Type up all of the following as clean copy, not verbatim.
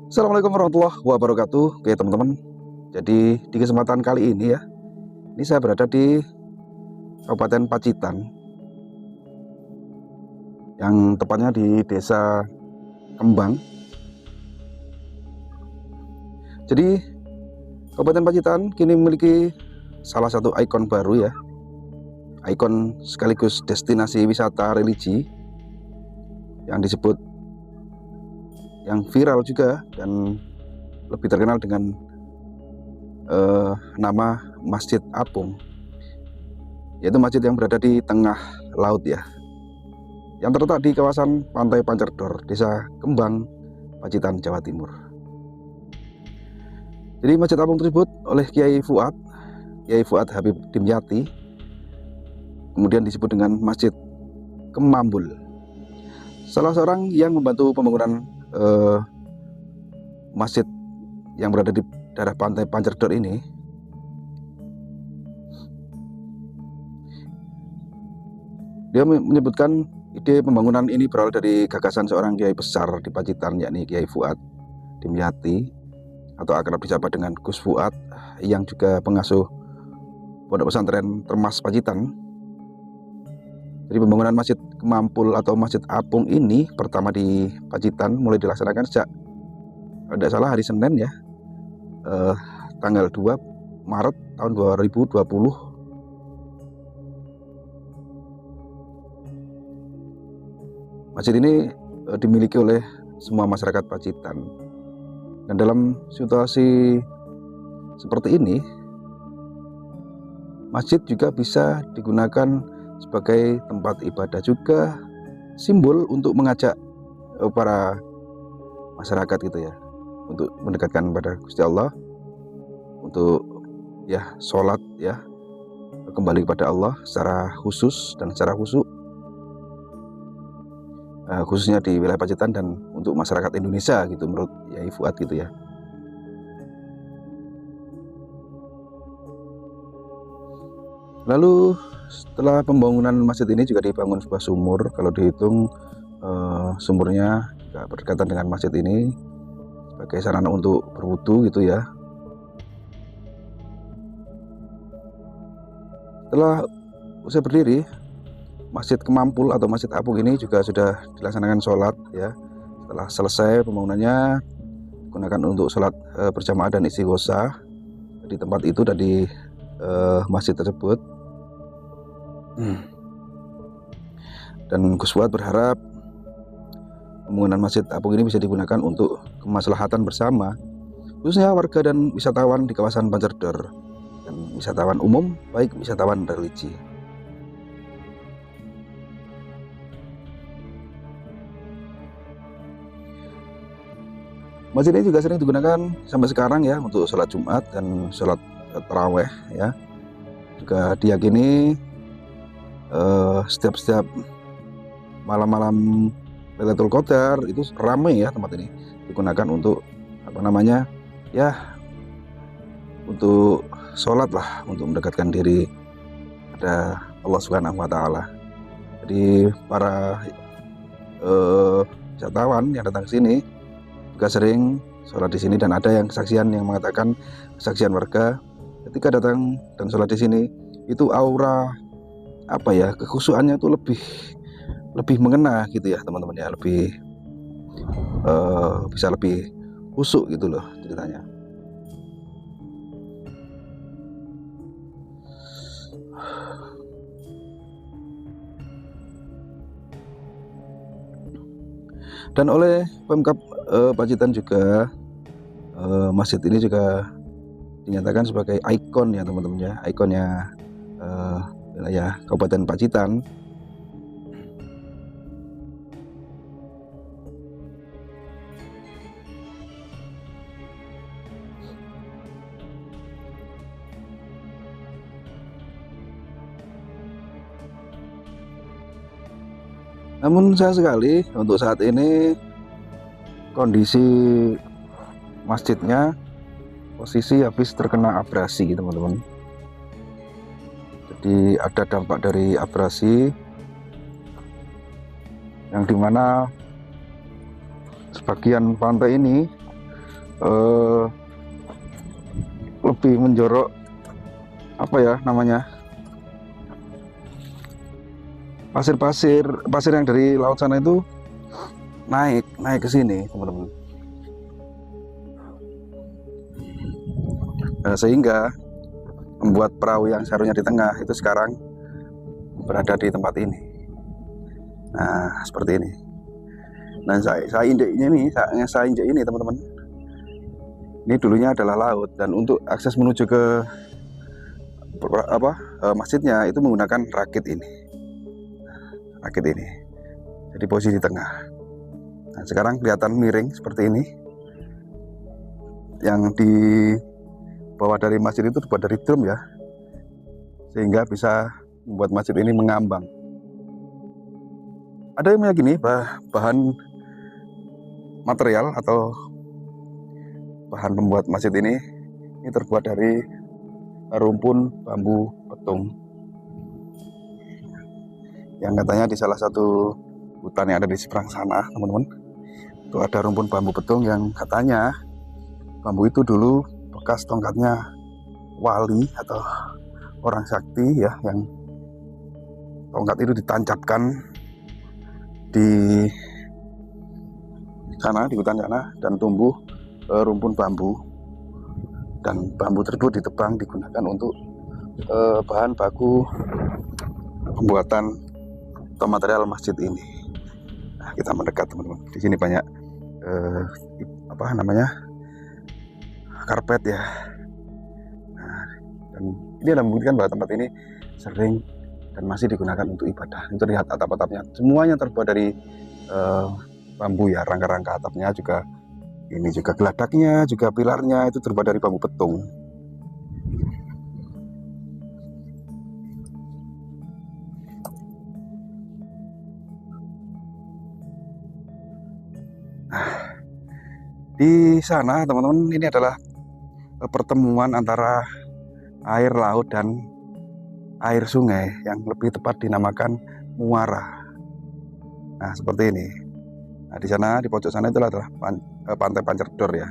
Assalamualaikum warahmatullahi wabarakatuh. Oke teman-teman, jadi di kesempatan kali ini ya, ini saya berada di Kabupaten Pacitan, yang tepatnya di Desa Kembang. Jadi Kabupaten Pacitan kini memiliki salah satu ikon baru ya, ikon sekaligus destinasi wisata religi yang disebut, yang viral juga dan lebih terkenal dengan nama Masjid Apung, yaitu masjid yang berada di tengah laut ya, yang terletak di kawasan Pantai Pancerdor, Desa Kembang, Pacitan, Jawa Timur. Jadi Masjid Apung tersebut oleh Kiai Fuad Habib Dimyati, kemudian disebut dengan Masjid Kemambul, salah seorang yang membantu pembangunan masjid yang berada di daerah Pantai Pancerdor ini. Dia menyebutkan ide pembangunan ini berawal dari gagasan seorang kiai besar di Pacitan, yakni Kiai Fuad Dimyati, atau akrab disapa dengan Gus Fuad, yang juga pengasuh Pondok Pesantren Termas Pacitan. Jadi pembangunan Masjid Kemampul atau Masjid Apung ini pertama di Pacitan mulai dilaksanakan sejak, kalau tidak salah, hari Senin ya, tanggal 2 Maret tahun 2020. Masjid ini dimiliki oleh semua masyarakat Pacitan. Dan dalam situasi seperti ini, masjid juga bisa digunakan sebagai tempat ibadah, juga simbol untuk mengajak para masyarakat gitu ya, untuk mendekatkan pada Gusti Allah, untuk ya sholat ya, kembali kepada Allah secara khusus dan secara khusyuk, khususnya di wilayah Pacitan dan untuk masyarakat Indonesia gitu, menurut Kiai Fuad gitu ya. Lalu setelah pembangunan masjid ini juga dibangun sebuah sumur. Kalau dihitung sumurnya juga berdekatan dengan masjid ini sebagai sarana untuk berwudu gitu ya. Setelah usai berdiri, Masjid Kemampul atau Masjid Apung ini juga sudah dilaksanakan sholat ya. Setelah selesai pembangunannya, digunakan untuk sholat berjamaah dan istighosah di tempat itu dan di masjid tersebut. Dan Gus Fuad berharap pembangunan Masjid Apung ini bisa digunakan untuk kemaslahatan bersama, khususnya warga dan wisatawan di kawasan Pancerdor, dan wisatawan umum baik wisatawan religi. Masjid ini juga sering digunakan sampai sekarang ya untuk sholat Jumat dan sholat taraweh ya. Juga diyakini setiap malam-malam Lailatul Qadar itu ramai ya tempat ini, digunakan untuk ya, untuk sholat lah, untuk mendekatkan diri pada Allah Subhanahu wa Ta'ala. Jadi para wisatawan yang datang ke sini juga sering sholat di sini, dan ada yang kesaksian yang mengatakan, kesaksian warga ketika datang dan sholat di sini itu aura kekhusyuannya itu lebih mengena gitu ya teman-teman ya, lebih bisa lebih khusyuk gitu loh ceritanya. Dan oleh Pemkab Pacitan juga masjid ini juga dinyatakan sebagai ikon ya teman-teman ya, ikonnya wilayah Kabupaten Pacitan. Namun sayang sekali untuk saat ini kondisi masjidnya posisi habis terkena abrasi teman-teman. Jadi ada dampak dari abrasi yang dimana sebagian pantai ini eh, lebih menjorok apa ya namanya, pasir yang dari laut sana itu naik ke sini teman-teman. Sehingga membuat perahu yang seharusnya di tengah itu sekarang berada di tempat ini. Nah, seperti ini. Nah, saya injek ini teman-teman. Ini dulunya adalah laut, dan untuk akses menuju ke masjidnya itu menggunakan rakit ini. Jadi posisi di tengah. Nah, sekarang kelihatan miring seperti ini. Yang di bawah dari masjid itu dibuat dari drum ya, sehingga bisa membuat masjid ini mengambang. Ada yang meyakini bahan material atau bahan pembuat masjid ini terbuat dari rumpun bambu petung, yang katanya di salah satu hutan yang ada di seberang sana teman-teman, itu ada rumpun bambu petung yang katanya bambu itu dulu bekas tongkatnya wali atau orang sakti ya, yang tongkat itu ditancapkan di sana, di hutan sana, dan tumbuh rumpun bambu, dan bambu tersebut ditebang digunakan untuk bahan baku pembuatan atau material masjid ini. Nah, kita mendekat teman-teman. Di sini banyak karpet ya. Nah, dan ini adalah membuktikan bahwa tempat ini sering dan masih digunakan untuk ibadah. Itu lihat atap-atapnya, semuanya terbuat dari bambu ya, rangka-rangka atapnya juga, ini juga geladaknya, juga pilarnya itu terbuat dari bambu petung. Nah, di sana teman-teman, ini adalah pertemuan antara air laut dan air sungai yang lebih tepat dinamakan muara. Nah, seperti ini. Nah, di sana, di pojok sana itulah adalah pantai Pancerdor ya,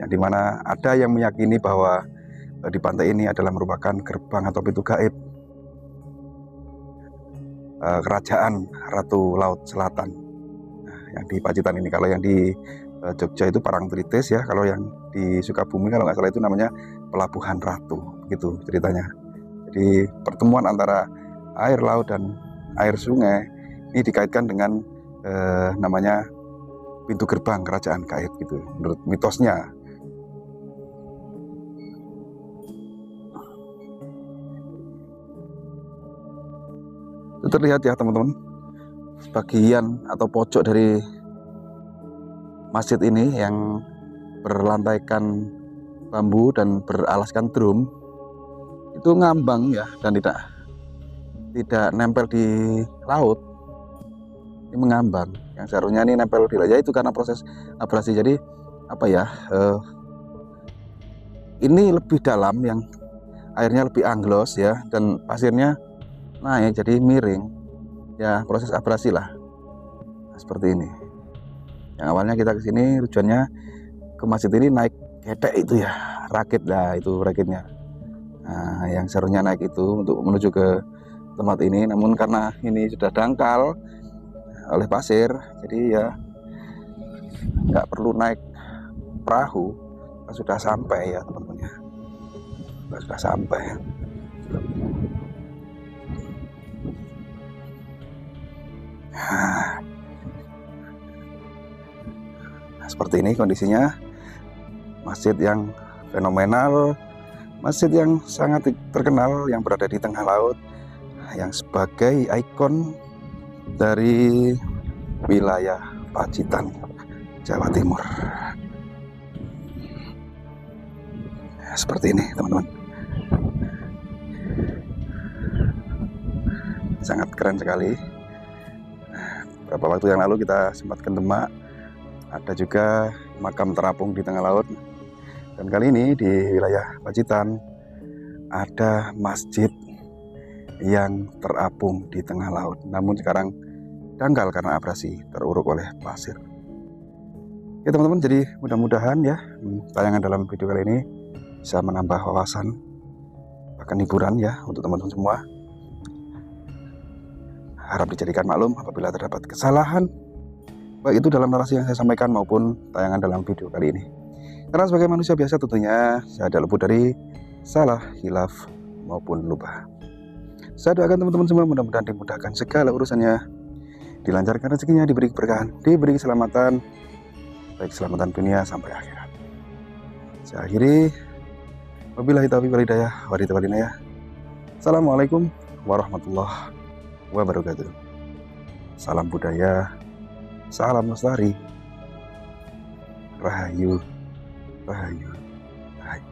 yang dimana ada yang meyakini bahwa di pantai ini adalah merupakan gerbang atau pintu gaib kerajaan Ratu Laut Selatan. Nah, yang di Pacitan ini, kalau yang di Jogja itu Parangtritis ya, kalau yang di Sukabumi kalau nggak salah itu namanya Pelabuhan Ratu, begitu ceritanya. Jadi pertemuan antara air laut dan air sungai ini dikaitkan dengan namanya pintu gerbang kerajaan gaib gitu, menurut mitosnya. Itu terlihat ya teman-teman, sebagian atau pojok dari masjid ini yang berlantaikan bambu dan beralaskan drum itu ngambang ya, dan tidak nempel di laut. Ini mengambang, yang seharusnya ini nempel di laut. Ya itu karena proses abrasi. Jadi apa ya, ini lebih dalam, yang airnya lebih angglos ya, dan pasirnya naik jadi miring ya, proses abrasi lah. Nah, seperti ini. Yang awalnya kita kesini tujuannya ke masjid ini naik ketek itu ya, rakit lah, itu rakitnya. Nah, yang seharusnya naik itu untuk menuju ke tempat ini, namun karena ini sudah dangkal oleh pasir, jadi ya nggak perlu naik perahu, sudah sampai ya teman-teman ya, sudah sampai. Nah, seperti ini kondisinya, masjid yang fenomenal, masjid yang sangat terkenal yang berada di tengah laut, yang sebagai ikon dari wilayah Pacitan, Jawa Timur. Seperti ini teman-teman, sangat keren sekali. Beberapa waktu yang lalu kita sempat ke Demak, ada juga makam terapung di tengah laut. Dan kali ini di wilayah Pacitan ada masjid yang terapung di tengah laut, namun sekarang dangkal karena abrasi, teruruk oleh pasir. Oke teman-teman, jadi mudah-mudahan ya tayangan dalam video kali ini bisa menambah wawasan bahkan hiburan ya untuk teman-teman semua. Harap dijadikan maklum apabila terdapat kesalahan, baik itu dalam narasi yang saya sampaikan maupun tayangan dalam video kali ini. Karena sebagai manusia biasa tentunya saya tidak luput dari salah, hilaf maupun lupa. Saya doakan teman-teman semua mudah-mudahan dimudahkan segala urusannya, dilancarkan rezekinya, diberi keberkahan, diberi keselamatan, baik keselamatan dunia sampai akhirat. Saya akhiri, wabillahi taufiq wal hidayah, Assalamualaikum warahmatullahi wabarakatuh. Salam budaya, salam lestari, rahayu, rahayu, rahayu.